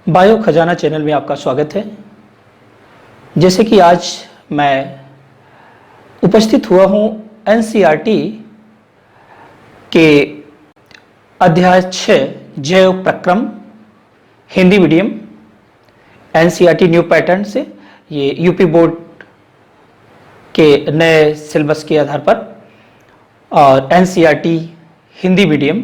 Bio खजाना channel में आपका स्वागत है। जैसे कि आज मैं उपस्थित हुआ हूं एनसीईआरटी के अध्याय 6 जैव प्रक्रम Hindi medium NCERT new pattern से, ये यूपी बोर्ड के नए सिलेबस के आधार पर, और एनसीईआरटी हिंदी मीडियम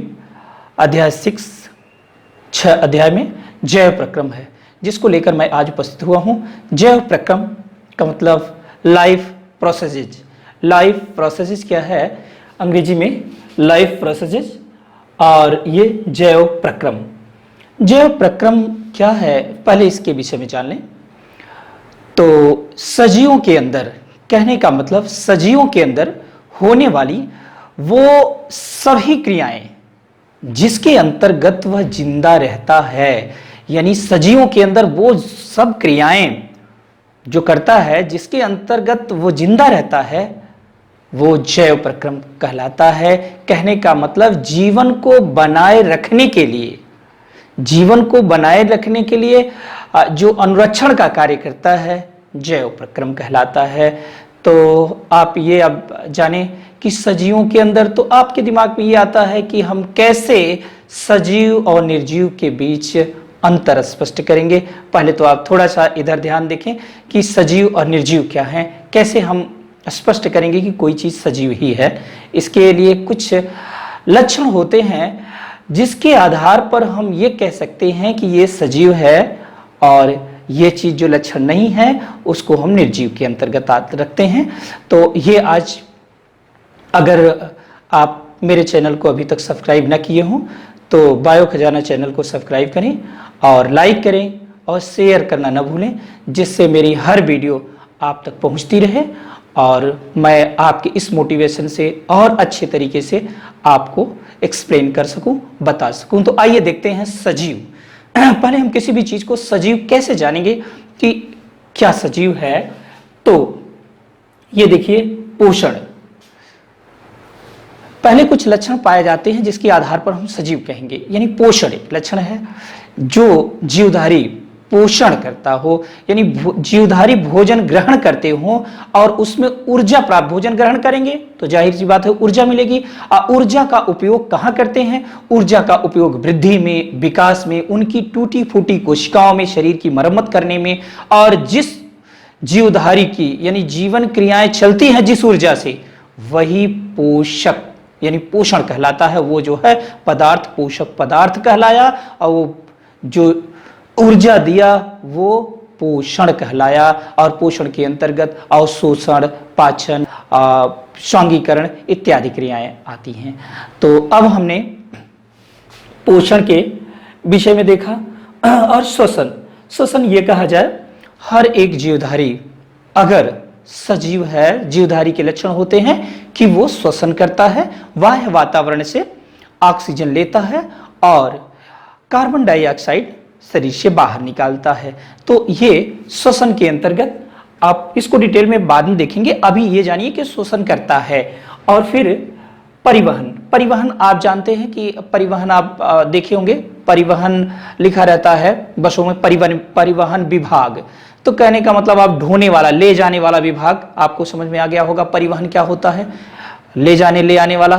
अध्याय 6 अध्याय में जैव प्रक्रम है, जिसको लेकर मैं आज उपस्थित हुआ हूं। जैव प्रक्रम का मतलब लाइफ प्रोसेसेज। लाइफ प्रोसेसेज क्या है? अंग्रेजी में लाइफ प्रोसेसेज, और ये जैव प्रक्रम। जैव प्रक्रम क्या है, पहले इसके विषय में जान लें। तो सजीवों के अंदर, कहने का मतलब सजीवों के अंदर होने वाली वो सभी क्रियाएं जिसके अंतर्गत वह जिंदा रहता है, यानी सजीवों के अंदर वो सब क्रियाएं जो करता है जिसके अंतर्गत वो जिंदा रहता है, वो जैव प्रक्रम कहलाता है। कहने का मतलब जीवन को बनाए रखने के लिए, जीवन को बनाए रखने के लिए जो अनुरक्षण का कार्य करता है, जैव प्रक्रम कहलाता है। तो आप ये अब जानें कि सजीवों के अंदर, तो आपके दिमाग में ये आता है कि हम कैसे सजीव और निर्जीव के बीच अंतर स्पष्ट करेंगे। पहले तो आप थोड़ा सा इधर ध्यान देखें कि सजीव और निर्जीव क्या है, कैसे हम स्पष्ट करेंगे कि कोई चीज सजीव ही है। इसके लिए कुछ लक्षण होते हैं जिसके आधार पर हम ये कह सकते हैं कि ये सजीव है, और ये चीज जो लक्षण नहीं है उसको हम निर्जीव के अंतर्गत रखते हैं। तो ये आज, अगर आप मेरे चैनल को अभी तक सब्सक्राइब ना किए हों तो बायो खजाना चैनल को सब्सक्राइब करें और लाइक करें और शेयर करना ना भूलें, जिससे मेरी हर वीडियो आप तक पहुंचती रहे और मैं आपके इस मोटिवेशन से और अच्छे तरीके से आपको एक्सप्लेन कर सकूं, बता सकूं। तो आइए देखते हैं सजीव। पहले हम किसी भी चीज को सजीव कैसे जानेंगे कि क्या सजीव है। तो ये देखिए, पोषण। पहले कुछ लक्षण पाए जाते हैं जिसके आधार पर हम सजीव कहेंगे, यानी पोषण एक लक्षण है। जो जीवधारी पोषण करता हो, यानी जीवधारी भोजन ग्रहण करते हो और उसमें ऊर्जा प्राप्त, भोजन ग्रहण करेंगे तो जाहिर सी बात है ऊर्जा मिलेगी। ऊर्जा का उपयोग कहाँ करते हैं? ऊर्जा का उपयोग वृद्धि में, विकास में, उनकी टूटी फूटी कोशिकाओं में, शरीर की मरम्मत करने में, और जिस जीवधारी की यानी जीवन क्रियाएं चलती हैं जिस ऊर्जा से, वही पोषक यानी पोषण कहलाता है। वो जो है पदार्थ पोषक पदार्थ कहलाया, और वो जो ऊर्जा दिया वो पोषण कहलाया। और पोषण के अंतर्गत अवशोषण, पाचन, स्वांगीकरण इत्यादि क्रियाएं आती हैं। तो अब हमने पोषण के विषय में देखा। और श्वसन, श्वसन ये कहा जाए, हर एक जीवधारी अगर सजीव है, जीवधारी के लक्षण होते हैं कि वो श्वसन करता है, बाह्य वातावरण से ऑक्सीजन लेता है और कार्बन डाइऑक्साइड शरीर से बाहर निकालता है। तो ये श्वसन के अंतर्गत, आप इसको डिटेल में बाद में देखेंगे, अभी ये जानिए कि श्वसन करता है। और फिर परिवहन। परिवहन आप जानते हैं कि परिवहन आप देखे होंगे, परिवहन लिखा रहता है बसों में, परिवहन विभाग। तो कहने का मतलब आप ढोने वाला, ले जाने वाला विभाग, आपको समझ में आ गया होगा परिवहन क्या होता है, ले जाने ले आने वाला।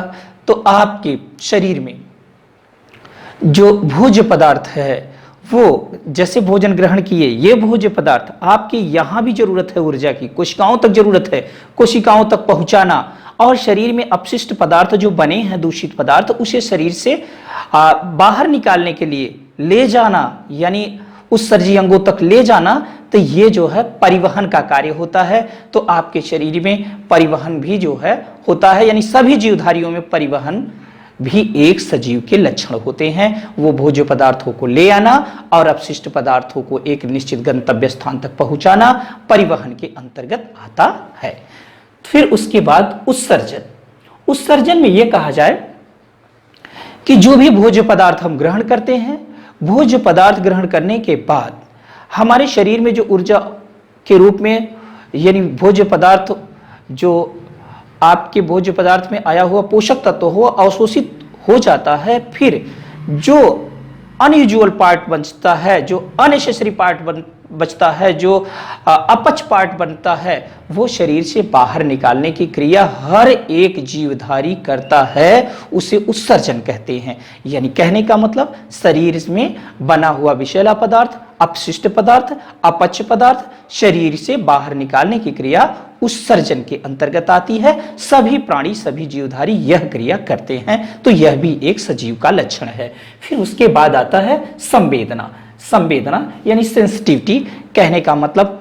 तो आपके शरीर में जो भोज्य पदार्थ है, वो जैसे भोजन ग्रहण किए, ये भोज्य पदार्थ आपकी यहाँ भी जरूरत है ऊर्जा की, कोशिकाओं तक जरूरत है, कोशिकाओं तक पहुंचाना, और शरीर में अपशिष्ट पदार्थ जो बने हैं, दूषित पदार्थ, उसे शरीर से बाहर निकालने के लिए ले जाना, यानी उस सर्जी अंगों तक ले जाना। तो ये जो है परिवहन का कार्य होता है। तो आपके शरीर में परिवहन भी जो है होता है, यानी सभी जीवधारियों में परिवहन भी एक सजीव के लक्षण होते हैं। वो भोज्य पदार्थों को ले आना और अपशिष्ट पदार्थों को एक निश्चित गंतव्य स्थान तक पहुंचाना परिवहन के अंतर्गत आता है। फिर उसके बाद उत्सर्जन। उत्सर्जन में यह कहा जाए कि जो भी भोज्य पदार्थ हम ग्रहण करते हैं, भोज्य पदार्थ ग्रहण करने के बाद हमारे शरीर में जो ऊर्जा के रूप में, यानी भोज्य पदार्थ जो आपके भोज्य पदार्थ में आया हुआ पोषक तत्व हो, अवशोषित हो जाता है। फिर जो अनयूजुअल पार्ट बचता है, जो अननेसेसरी पार्ट बचता है, जो अपच पार्ट बनता है, वो शरीर से बाहर निकालने की क्रिया हर एक जीवधारी करता है, उसे उत्सर्जन कहते हैं। यानी कहने का मतलब शरीर में बना हुआ विषैला पदार्थ, अपशिष्ट पदार्थ, अपच पदार्थ शरीर से बाहर निकालने की क्रिया उत्सर्जन के अंतर्गत आती है। सभी प्राणी, सभी जीवधारी यह क्रिया करते हैं, तो यह भी एक सजीव का लक्षण है। फिर उसके बाद आता है संवेदना। संवेदना यानी सेंसिटिविटी। कहने का मतलब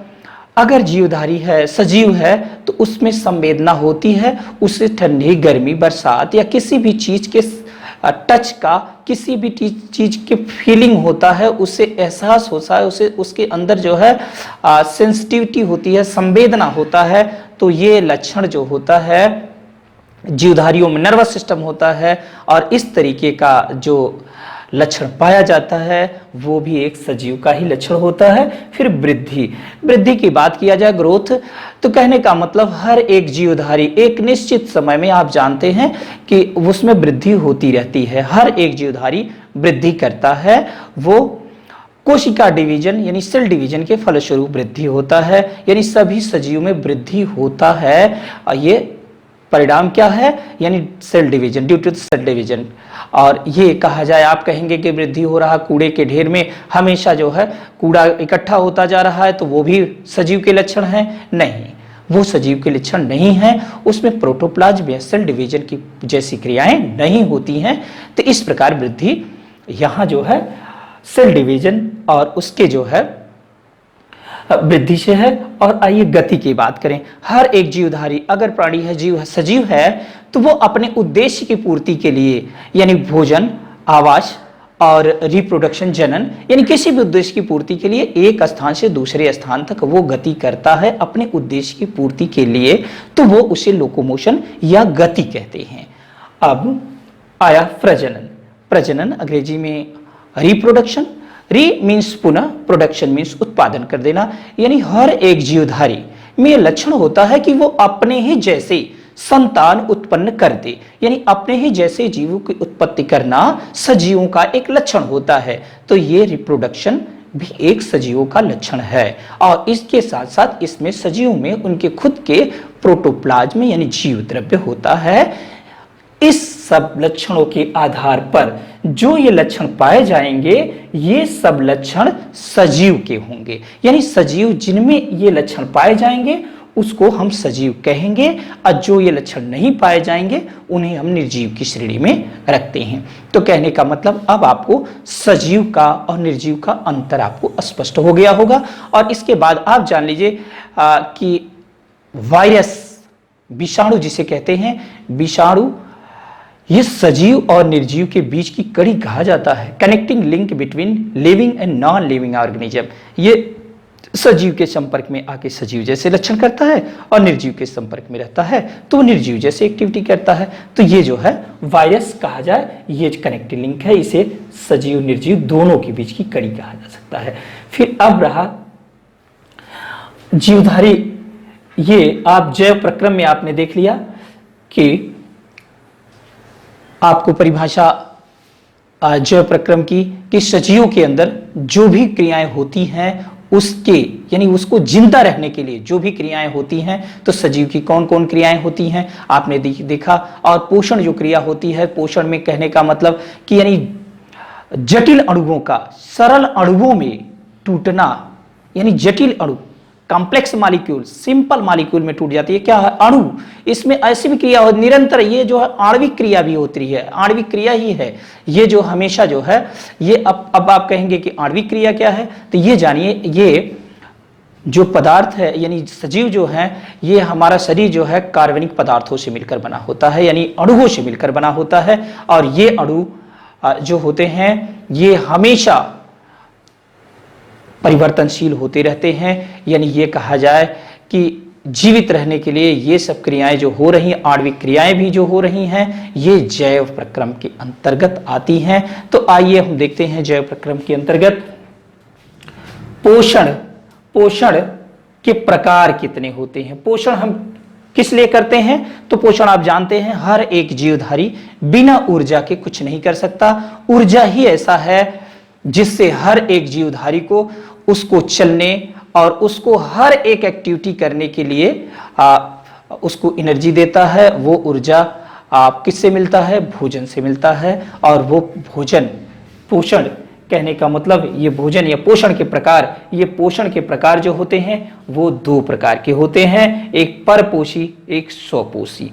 अगर जीवधारी है, सजीव है, तो उसमें संवेदना होती है, उसे ठंडी, गर्मी, बरसात या किसी भी चीज के टच का, किसी भी चीज के फीलिंग होता है, उसे एहसास होता है, उसे उसके अंदर जो है सेंसिटिविटी होती है, संवेदना होता है। तो ये लक्षण जो होता है जीवधारियों में नर्वस सिस्टम होता है, और इस तरीके का जो लक्षण पाया जाता है वो भी एक सजीव का ही लक्षण होता है। फिर वृद्धि। वृद्धि की बात किया जाए, ग्रोथ, तो कहने का मतलब हर एक जीवधारी एक निश्चित समय में, आप जानते हैं कि उसमें वृद्धि होती रहती है, हर एक जीवधारी वृद्धि करता है। वो कोशिका डिवीजन यानी सेल डिवीजन के फलस्वरूप वृद्धि होता है, यानी सभी सजीव में वृद्धि होता है। ये परिणाम क्या है, यानी cell division, due to cell division. और ये कहा जाए, आप कहेंगे कि वृद्धि हो रहा कूड़े के ढेर में, हमेशा जो है कूड़ा इकट्ठा होता जा रहा है, तो वो भी सजीव के लक्षण है? नहीं, वो सजीव के लक्षण नहीं है। उसमें प्रोटोप्लाज्म या सेल डिवीजन की जैसी क्रियाएं नहीं होती हैं। तो इस प्रकार वृद्धि यहाँ जो है सेल डिवीजन और उसके जो है वृद्धि से है। और आइए गति की बात करें। हर एक जीवधारी, अगर प्राणी है, जीव है, सजीव है, तो वो अपने उद्देश्य की पूर्ति के लिए, यानी भोजन, आवास और रिप्रोडक्शन, जनन, यानी किसी भी उद्देश्य की पूर्ति के लिए एक स्थान से दूसरे स्थान तक वो गति करता है अपने उद्देश्य की पूर्ति के लिए, तो वो उसे लोकोमोशन या गति कहते हैं। अब आया प्रजनन। प्रजनन अंग्रेजी में रिप्रोडक्शन, री मीन्स पुनः, प्रोडक्शन मीन्स उत्पादन कर देना। यानी हर एक जीवधारी में लक्षण होता है कि वो अपने ही जैसे संतान उत्पन्न कर दे, यानी अपने ही जैसे जीवों की उत्पत्ति करना सजीवों का एक लक्षण होता है। तो ये रिप्रोडक्शन भी एक सजीवों का लक्षण है। और इसके साथ साथ इसमें सजीवों में उनके खुद के प्रोटोप्लाज्म यानी जीव द्रव्य होता है। इस सब लक्षणों के आधार पर जो ये लक्षण पाए जाएंगे, ये सब लक्षण सजीव के होंगे। यानी सजीव जिनमें ये लक्षण पाए जाएंगे उसको हम सजीव कहेंगे, और जो ये लक्षण नहीं पाए जाएंगे उन्हें हम निर्जीव की श्रेणी में रखते हैं। तो कहने का मतलब अब आपको सजीव का और निर्जीव का अंतर आपको स्पष्ट हो गया होगा। और इसके बाद आप जान लीजिए कि वायरस, विषाणु जिसे कहते हैं, विषाणु ये सजीव और निर्जीव के बीच की कड़ी कहा जाता है। Connecting link between living and non living organism. ये सजीव के संपर्क में आके सजीव जैसे लक्षण करता है, और निर्जीव के संपर्क में रहता है तो निर्जीव जैसे एक्टिविटी करता है। तो ये जो है वायरस कहा जाए, ये कनेक्टिंग लिंक है, इसे सजीव निर्जीव दोनों के बीच की कड़ी कहा जा सकता है। फिर अब रहा जीवधारी। ये आप जैव प्रक्रम में आपने देख लिया कि आपको परिभाषा जैव प्रक्रम की, कि सजीवों के अंदर जो भी क्रियाएं होती हैं उसके, यानी उसको जिंदा रहने के लिए जो भी क्रियाएं होती हैं, तो सजीव की कौन कौन क्रियाएं होती हैं आपने देखा। और पोषण जो क्रिया होती है, पोषण में कहने का मतलब कि यानी जटिल अणुओं का सरल अणुओं में टूटना, यानी जटिल अणु, कॉम्प्लेक्स मॉलिक्यूल सिंपल मॉलिक्यूल में टूट जाती है। क्या है? अणु। इसमें ऐसी भी क्रिया हो निरंतर, ये जो है आणविक क्रिया भी होती है, आणविक क्रिया ही है ये जो हमेशा जो है ये। अब आप कहेंगे कि आणविक क्रिया क्या है, तो ये जानिए, ये जो पदार्थ है यानी सजीव जो है, ये हमारा शरीर जो है कार्बनिक पदार्थों से मिलकर बना होता है, यानी अणुओं से मिलकर बना होता है। और ये अणु जो होते हैं ये हमेशा परिवर्तनशील होते रहते हैं। यानी ये कहा जाए कि जीवित रहने के लिए ये सब क्रियाएं जो हो रही हैं, आणविक क्रियाएं भी जो हो रही हैं, ये जैव प्रक्रम के अंतर्गत आती हैं। तो आइए हम देखते हैं जैव प्रक्रम के अंतर्गत पोषण। पोषण के प्रकार कितने होते हैं? पोषण हम किस लिए करते हैं? तो पोषण आप जानते हैं हर एक जीवधारी बिना ऊर्जा के कुछ नहीं कर सकता। ऊर्जा ही ऐसा है जिससे हर एक जीवधारी को उसको चलने और उसको हर एक एक्टिविटी करने के लिए उसको एनर्जी देता है। वो ऊर्जा किससे मिलता है? भोजन से मिलता है। और वो भोजन, पोषण कहने का मतलब ये भोजन या पोषण के प्रकार, ये पोषण के प्रकार जो होते हैं वो दो प्रकार के होते हैं, एक परपोषी, एक स्वपोषी।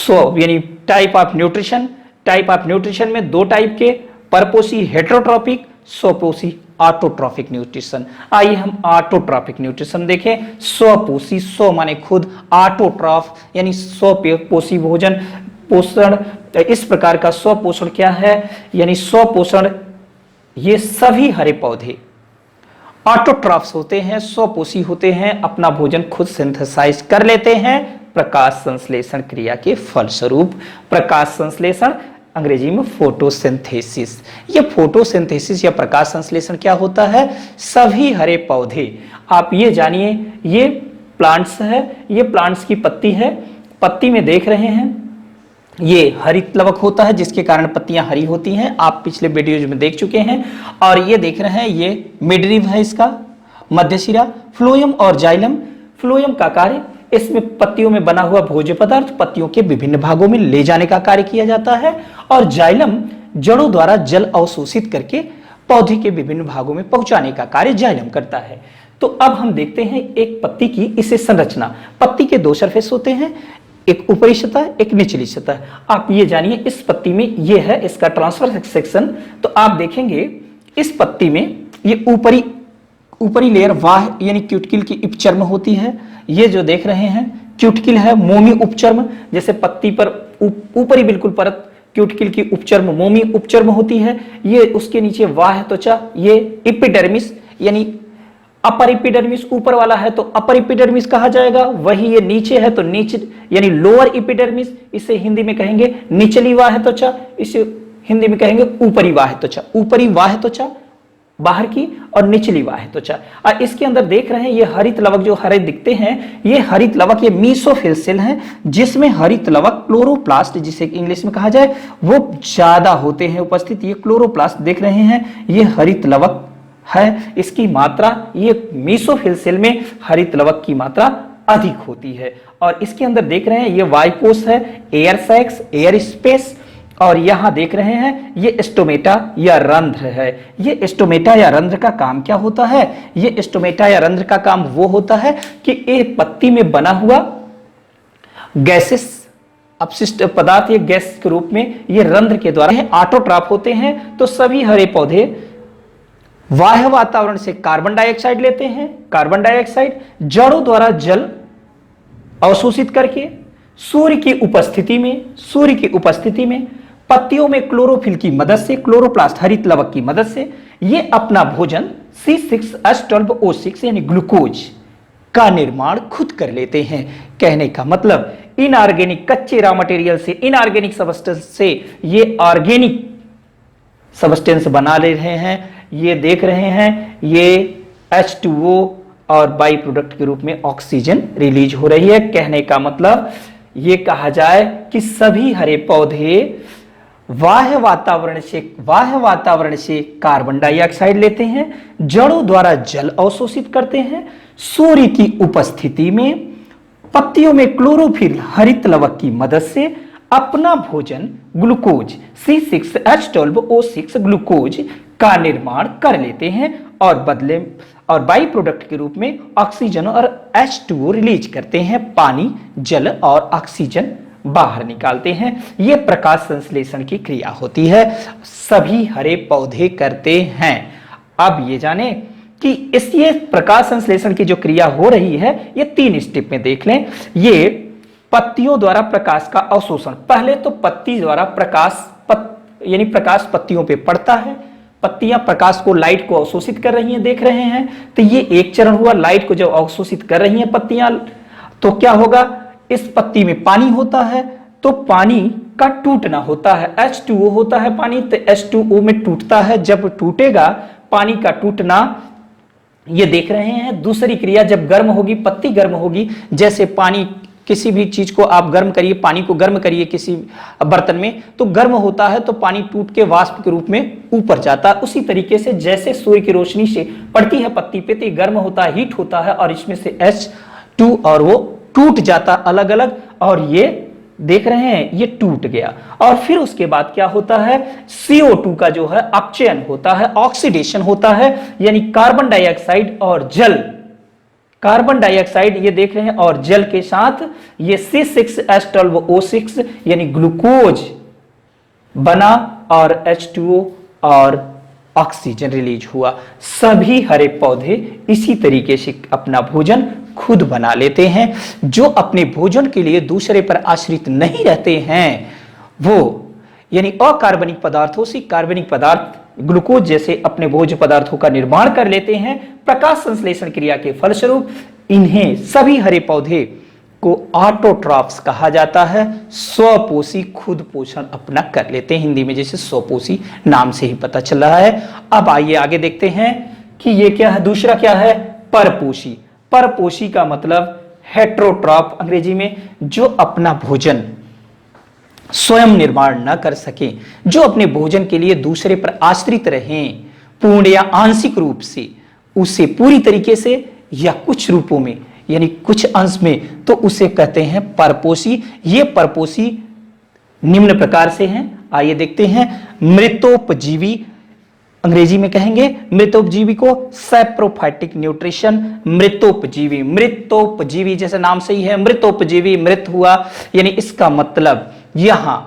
यानी टाइप ऑफ न्यूट्रिशन में दो टाइप के, परपोषी हेटेरोट्रॉपिक, स्वपोषी ऑटोट्रॉफिक न्यूट्रिशन। आइए हम ऑटोट्रॉफिक न्यूट्रिशन देखें। स्वपोषी, स्व माने खुद, ऑटोट्रॉफ यानी स्वपोषी भोजन पोषण। इस प्रकार का स्वपोषण क्या है? यानी स्वपोषण ये सभी हरे पौधे ऑटोट्रॉफ्स होते हैं, स्वपोषी होते हैं, अपना भोजन खुद सिंथेसाइज कर लेते हैं प्रकाश संश्लेषण क्रिया के फलस्वरूप। प्रकाश संश्लेषण अंग्रेजी में फोटोसिंथेसिस। ये फोटोसिंथेसिस या प्रकाश संश्लेषण क्या होता है? सभी हरे पौधे, आप ये जानिए, ये प्लांट्स है, ये प्लांट्स की पत्ती है, पत्ती में देख रहे हैं ये हरित लवक होता है जिसके कारण पत्तियां हरी होती हैं, आप पिछले वीडियोज में देख चुके हैं। और ये देख रहे हैं ये मिडरिव है, इसका मध्यशिरा। फ्लोएम और जाइलम, फ्लोएम का कार्य, इसमें पत्तियों में बना हुआ भोज्य पदार्थ पत्तियों के विभिन्न भागों में ले जाने का कार्य किया जाता है। और जाइलम जड़ों द्वारा जल अवशोषित करके पौधे के विभिन्न भागों में पहुंचाने का कार्य जाइलम करता है। तो अब हम देखते हैं एक पत्ती की इसे संरचना। पत्ती के दो सरफेस होते हैं, एक ऊपरी सतह, एक निचली सतह। आप ये जानिए इस पत्ती में ये है इसका ट्रांसवर्स सेक्शन। तो आप देखेंगे इस पत्ती में ये ऊपरी लेयर वाह यानी क्यूटिकल की उपचर्म होती है। ये जो देख रहे हैं क्यूटिकल है, मोमी उपचर्म, जैसे पत्ती पर ऊपरी बिल्कुल परत क्यूटिकल की उपचर्म मोमी उपचर्म होती है। ये उसके नीचे वाह त्वचा, ये एपिडर्मिस यानी अपर एपिडर्मिस ऊपर वाला है तो अपर एपिडर्मिस कहा जाएगा, वही ये नीचे है तो नीचे यानी लोअर एपिडर्मिस, इसे हिंदी में कहेंगे निचली वाह त्वचा, इसे हिंदी में कहेंगे ऊपरी वाह त्वचा। ऊपरी वाह त्वचा बाहर की और निचली वाह त्वचा। और इसके अंदर देख रहे हैं ये हरित लवक जो हरे दिखते हैं, ये हरित लवक ये मीसोफिल सेल हैं जिसमें हरित लवक क्लोरोप्लास्ट जिसे इंग्लिश में कहा जाए वो ज्यादा होते हैं उपस्थित। ये क्लोरोप्लास्ट देख रहे हैं, ये हरित लवक है, इसकी मात्रा ये मीसोफिल सेल में हरित लवक की मात्रा अधिक होती है। और इसके अंदर देख रहे हैं ये वायुकोश है, एयर सैक्स, एयर स्पेस। और यहां देख रहे हैं ये स्टोमेटा या रंध्र है। ये स्टोमेटा या रंध्र का काम क्या होता है? ये स्टोमेटा या रंध्र का काम वो होता है कि एक पत्ती में बना हुआ गैसेस अपशिष्ट पदार्थ ये गैस के रूप में ये रंध्र के द्वारा ऑटोट्रॉफ होते हैं। तो सभी हरे पौधे बाह्य वातावरण से कार्बन डाइऑक्साइड लेते हैं, कार्बन डाइऑक्साइड जड़ों द्वारा जल अवशोषित करके सूर्य की उपस्थिति में पत्तियों में क्लोरोफिल की मदद से, क्लोरोप्लास्ट हरित लवक की मदद से ये अपना भोजन C6H12O6 यानी ग्लूकोज का निर्माण खुद कर लेते हैं। कहने का मतलब इनऑर्गेनिक कच्चे रॉ मटेरियल से, इनऑर्गेनिक सबस्टेंस से ये ऑर्गेनिक सबस्टेंस बना ले रहे हैं। ये देख रहे हैं ये H2O और बाई प्रोडक्ट के रूप में ऑक्सीजन रिलीज हो रही है। कहने का मतलब ये कहा जाए कि सभी हरे पौधे बाह्य वातावरण से कार्बन डाइऑक्साइड लेते हैं, जड़ों द्वारा जल अवशोषित करते हैं, सूर्य की उपस्थिति में पत्तियों में क्लोरोफिल हरित लवक की मदद से अपना भोजन ग्लूकोज C6H12O6 ग्लूकोज का निर्माण कर लेते हैं और बाई प्रोडक्ट के रूप में ऑक्सीजन और H2O रिलीज करते हैं। पानी, जल और ऑक्सीजन बाहर निकालते हैं। यह प्रकाश संश्लेषण की क्रिया होती है, सभी हरे पौधे करते हैं। अब ये जाने कि इस ये प्रकाश संश्लेषण की जो क्रिया हो रही है ये 3 स्टेप में देख लें। ये पत्तियों द्वारा प्रकाश का अवशोषण, पहले तो पत्ती द्वारा यानी प्रकाश पत्तियों पे पड़ता है, पत्तियां प्रकाश को, लाइट को अवशोषित कर रही हैं, देख रहे हैं। तो ये एक चरण हुआ, लाइट को जब अवशोषित कर रही हैं पत्तियां तो क्या होगा, इस पत्ती में पानी होता है तो पानी का टूटना होता है, H2O होता है पानी, तो H2O में टूटता है। जब टूटेगा पानी का टूटना ये देख रहे हैं। दूसरी क्रिया जब गर्म होगी, पत्ती गर्म होगी, जैसे पानी किसी भी चीज को आप गर्म करिए, पानी को गर्म करिए किसी बर्तन में, तो गर्म होता है तो पानी टूट के वाष्प के रूप में ऊपर जाता है। उसी तरीके से जैसे सूर्य की रोशनी से पड़ती है पत्ती पे, तो गर्म होता है, हीट होता है, और इसमें से H2 और वो टूट जाता अलग अलग, और ये देख रहे हैं ये टूट गया। और फिर उसके बाद क्या होता है, CO2 का जो है अपचयन होता है, ऑक्सीडेशन होता है, यानी कार्बन डाइऑक्साइड और जल, कार्बन डाइऑक्साइड ये देख रहे हैं और जल के साथ ये C6H12O6 यानी ग्लूकोज बना और H2O और ऑक्सीजन रिलीज हुआ। सभी हरे पौधे इसी तरीके से अपना भोजन खुद बना लेते हैं। जो अपने भोजन के लिए दूसरे पर आश्रित नहीं रहते हैं, वो यानी अकार्बनिक पदार्थों से कार्बनिक पदार्थ ग्लूकोज जैसे अपने भोज्य पदार्थों का निर्माण कर लेते हैं। प्रकाश संश्लेषण क्रिया के फलस्वरूप इन्हें सभी हरे पौधे को ऑटोट्रॉफ्स कहा जाता है। स्वपोषी, खुद पोषण अपना कर लेते हैं, हिंदी में जैसे स्वपोषी नाम से ही पता चल रहा है। अब आइए आगे देखते हैं कि ये क्या है, दूसरा क्या है, परपोषी। परपोषी का मतलब हेट्रोट्रॉफ अंग्रेजी में, जो अपना भोजन स्वयं निर्माण न कर सके, जो अपने भोजन के लिए दूसरे पर आश्रित रहें पूर्ण या आंशिक रूप से, उसे पूरी तरीके से या कुछ रूपों में यानी कुछ अंश में, तो उसे कहते हैं परपोषी। ये परपोषी निम्न प्रकार से हैं, आइए देखते हैं। मृतोपजीवी अंग्रेजी में कहेंगे मृतोपजीवी को सैप्रोफाइटिक न्यूट्रिशन। मृतोपजीवी, मृतोपजीवी जैसे नाम से ही है, मृतोपजीवी, मृत हुआ यानी इसका मतलब यहां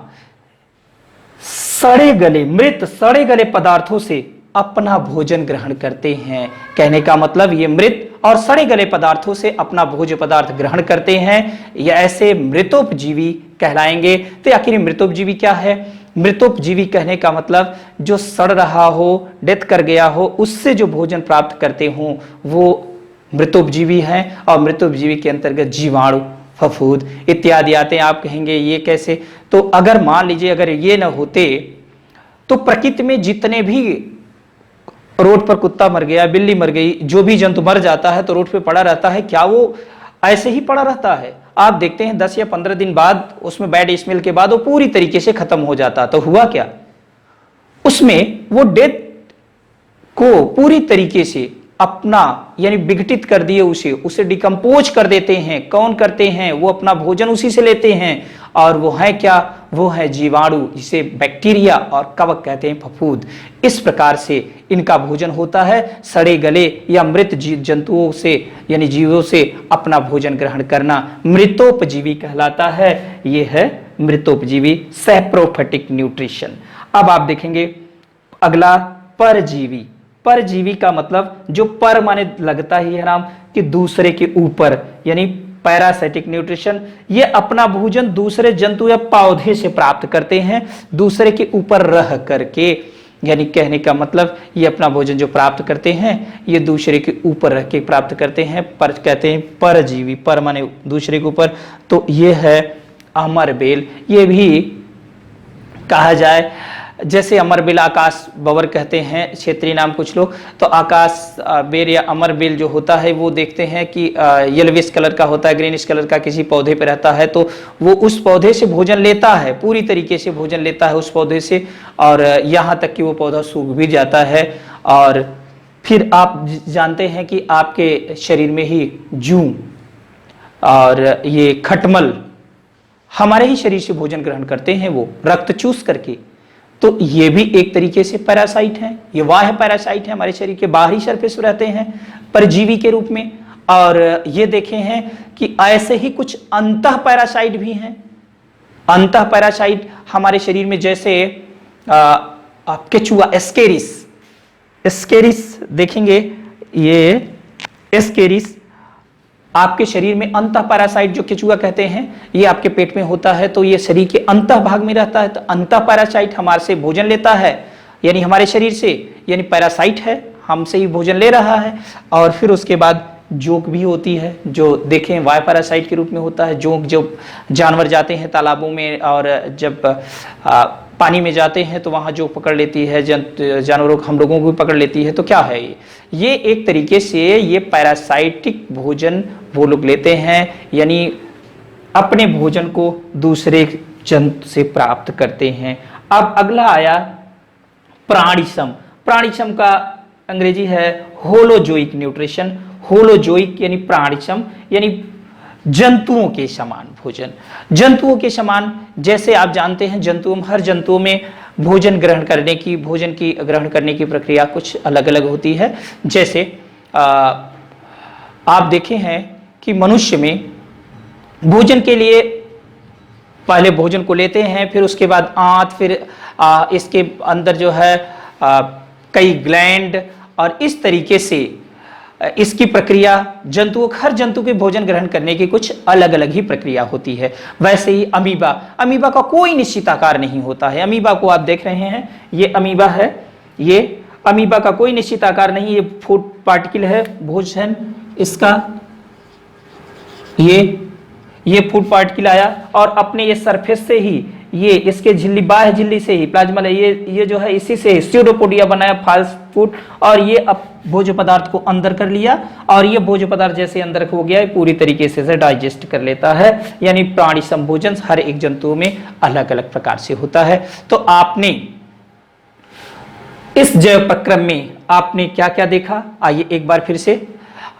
सड़े गले, मृत सड़े गले पदार्थों से अपना भोजन ग्रहण करते हैं। कहने का मतलब ये मृत और सड़े गले पदार्थों से अपना भोज्य पदार्थ ग्रहण करते हैं, या ऐसे मृतोपजीवी कहलाएंगे। तो आखिर मृतोपजीवी क्या है? मृतोपजीवी कहने का मतलब जो सड़ रहा हो, डेथ कर गया हो, उससे जो भोजन प्राप्त करते हो वो मृतोपजीवी हैं। और मृतोपजीवी के अंतर्गत जीवाणु, फफूंद इत्यादि आते हैं। आप कहेंगे ये कैसे? तो अगर मान लीजिए अगर ये न होते तो प्रकृति में जितने भी रोड पर कुत्ता मर गया, बिल्ली मर गई, जो भी जंतु मर जाता है तो रोड पे पड़ा रहता है, क्या वो ऐसे ही पड़ा रहता है? आप देखते हैं 10 या 15 दिन बाद उसमें बैड स्मेल के बाद वो पूरी तरीके से खत्म हो जाता। तो हुआ क्या, उसमें वो डेथ को पूरी तरीके से अपना यानी विघटित कर दिए, उसे डिकम्पोज कर देते हैं। कौन करते हैं? वो अपना भोजन उसी से लेते हैं। और वो है क्या? वो है जीवाणु, जिसे बैक्टीरिया और कवक कहते हैं, फफूंद। इस प्रकार से इनका भोजन होता है। सड़े गले या मृत जंतुओं से यानी जीवों से अपना भोजन ग्रहण करना मृतोपजीवी कहलाता है। ये है मृतोपजीवी, सैप्रोफाइटिक न्यूट्रिशन। अब आप देखेंगे अगला परजीवी। परजीवी का मतलब जो पर माने लगता ही है नाम कि दूसरे के ऊपर, यानी पैरासाइटिक न्यूट्रिशन। ये अपना भोजन दूसरे जंतु या पौधे से प्राप्त करते हैं, दूसरे के ऊपर रह करके। यानी कहने का मतलब ये अपना भोजन जो प्राप्त करते हैं ये दूसरे के ऊपर रह के प्राप्त करते हैं। पर कहते हैं परजीवी, पर माने दूसरे के ऊपर। तो ये है अमरबेल। ये भी कहा जाए जैसे अमरबेल, आकाश बवर कहते हैं क्षेत्रीय नाम कुछ लोग, तो आकाश बेल या अमरबेल जो होता है वो देखते हैं कि येलोविश कलर का होता है, ग्रीनिश कलर का, किसी पौधे पे रहता है। तो वो उस पौधे से भोजन लेता है, पूरी तरीके से भोजन लेता है उस पौधे से, और यहाँ तक कि वो पौधा सूख भी जाता है। और फिर आप जानते हैं कि आपके शरीर में ही जूं और ये खटमल हमारे ही शरीर से भोजन ग्रहण करते हैं, वो रक्त चूस करके। तो ये भी एक तरीके से पैरासाइट है। ये वाह पैरासाइट है, हमारे शरीर के बाहरी सरफेस पर रहते हैं परजीवी के रूप में। और ये देखे हैं कि ऐसे ही कुछ अंतः पैरासाइट भी हैं। अंतः पैरासाइट हमारे शरीर में जैसे केचुआ, एस्केरिस, एस्केरिस देखेंगे, ये एस्केरिस आपके शरीर में अंतः पैरासाइट जो केचुआ कहते हैं, ये आपके पेट में होता है। तो ये शरीर के अंतः भाग में रहता है। तो अंतः पैरासाइट हमारे से भोजन लेता है, यानी हमारे शरीर से, यानी पैरासाइट है, हमसे ही भोजन ले रहा है। और फिर उसके बाद जोंक भी होती है, जो देखें वाय पैरासाइट के रूप में होता है। जोंक, जो जानवर जाते हैं तालाबों में और जब पानी में जाते हैं तो वहाँ जोंक पकड़ लेती है, जानवरों हम लोगों को भी पकड़ लेती है। तो क्या है ये एक तरीके से ये पैरासाइटिक भोजन वो लोग लेते हैं, यानी अपने भोजन को दूसरे जंतु से प्राप्त करते हैं। अब अगला आया प्राणिसम। प्राणिसम का अंग्रेजी है होलोजोइक न्यूट्रिशन। होलोजोइक यानी प्राणिसम यानी जंतुओं के समान भोजन। जंतुओं के समान, जैसे आप जानते हैं जंतुओं, हर जंतुओं में भोजन ग्रहण करने की प्रक्रिया कुछ अलग अलग होती है। जैसे आप देखे हैं कि मनुष्य में भोजन के लिए पहले भोजन को लेते हैं, फिर उसके बाद आंत, फिर इसके अंदर जो है कई ग्लैंड, और इस तरीके से इसकी प्रक्रिया हर जंतु के भोजन ग्रहण करने की कुछ अलग अलग ही प्रक्रिया होती है। वैसे ही अमीबा का कोई निश्चित आकार नहीं होता है। अमीबा को आप देख रहे हैं, ये अमीबा है, ये अमीबा का कोई निश्चित आकार नहीं, ये फूड पार्टिकल है भोजन इसका, ये फूड पार्टिकल आया और अपने ये सरफेस से ही, ये इसके झिल्ली, बाह्य झिल्ली से ही प्लाज्मा, ये जो है इसी से स्यूडोपोडिया बनाया फास्ट फूड, और ये अब भोज्य पदार्थ को अंदर कर लिया, और ये भोज्य पदार्थ जैसे अंदर हो गया पूरी तरीके से डाइजेस्ट कर लेता है। यानी प्राणी संभोजन हर एक जंतुओं में अलग अलग प्रकार से होता है। तो आपने इस जैव प्रक्रम में आपने क्या क्या देखा, आइए एक बार फिर से।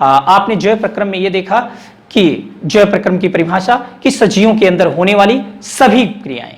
आपने जैव प्रक्रम में ये देखा कि जैव प्रक्रम की परिभाषा कि सजीवों के अंदर होने वाली सभी क्रियाएं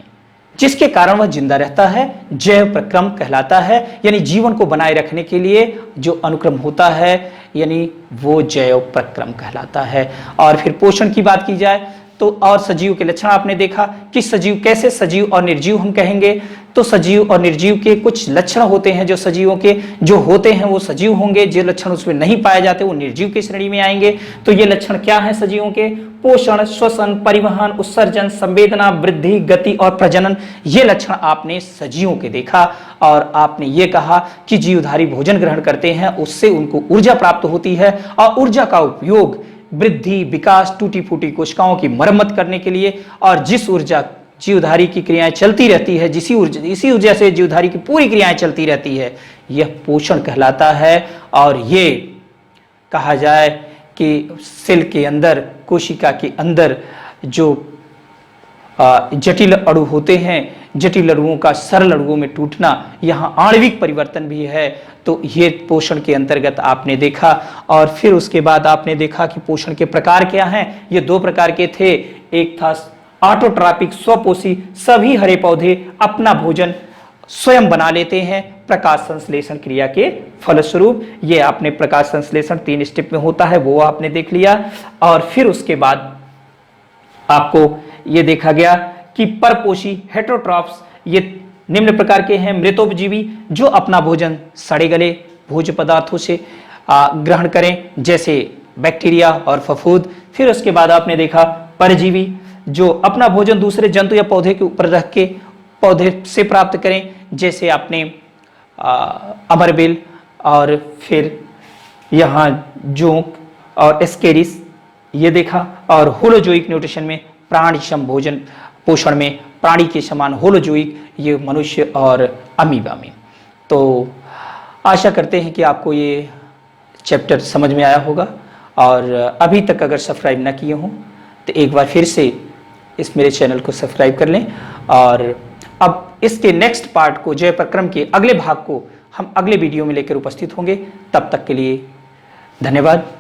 जिसके कारण वह जिंदा रहता है जैव प्रक्रम कहलाता है। यानी जीवन को बनाए रखने के लिए जो अनुक्रम होता है यानी वो जैव प्रक्रम कहलाता है। और फिर पोषण की बात की जाए तो और सजीव के लक्षण आपने देखा कि सजीव कैसे, सजीव और निर्जीव हम कहेंगे तो सजीव और निर्जीव के कुछ लक्षण होते हैं। जो सजीवों के जो होते हैं वो सजीव होंगे, जो लक्षण उसमें नहीं पाए जाते वो निर्जीव की श्रेणी में आएंगे। तो ये लक्षण क्या है सजीवों के? पोषण, श्वसन, परिवहन, उत्सर्जन, संवेदना, वृद्धि, गति और प्रजनन। ये लक्षण आपने सजीवों के देखा और आपने ये कहा कि जीवधारी भोजन ग्रहण करते हैं, उससे उनको ऊर्जा प्राप्त होती है और ऊर्जा का उपयोग वृद्धि, विकास, टूटी फूटी कोशिकाओं की मरम्मत करने के लिए, और जिस ऊर्जा जीवधारी की क्रियाएं चलती रहती है, इसी ऊर्जा से जीवधारी की पूरी क्रियाएं चलती रहती है, यह पोषण कहलाता है। और ये कहा जाए कि सेल के अंदर, कोशिका के अंदर जो जटिल अणु होते हैं, जटिल अणुओं का सरल अणुओं में टूटना, यहाँ आणविक परिवर्तन भी है, तो ये पोषण के अंतर्गत आपने देखा। और फिर उसके बाद आपने देखा कि पोषण के प्रकार क्या हैं। ये दो प्रकार के थे, एक था ऑटोट्रॉपिक, स्वपोषी, सभी हरे पौधे अपना भोजन स्वयं बना लेते हैं प्रकाश संश्लेषण क्रिया के फलस्वरूप। ये आपने प्रकाश संश्लेषण 3 स्टेप में होता है, वो आपने देख लिया। और फिर उसके बाद आपको ये देखा गया कि परपोषी, हेटेरोट्रॉप्स, ये निम्न प्रकार के हैं, मृतोपजीवी जो अपना भोजन सड़े गले भोज्य पदार्थों से ग्रहण करें, जैसे बैक्टीरिया और फफूंद। फिर उसके बाद आपने देखा परजीवी जो अपना भोजन दूसरे जंतु या पौधे के ऊपर रख के पौधे से प्राप्त करें, जैसे आपने अमरबेल, और फिर यहाँ जोंक और एस्केरिस ये देखा। और होलोजोइक न्यूट्रिशन में प्राणिसम भोजन पोषण में प्राणी के समान होलोजोइक, ये मनुष्य और अमीबा में। तो आशा करते हैं कि आपको ये चैप्टर समझ में आया होगा, और अभी तक अगर सब्सक्राइब ना किए हों तो एक बार फिर से इस मेरे चैनल को सब्सक्राइब कर लें। और अब इसके नेक्स्ट पार्ट को, जैव प्रक्रम के अगले भाग को हम अगले वीडियो में लेकर उपस्थित होंगे। तब तक के लिए धन्यवाद।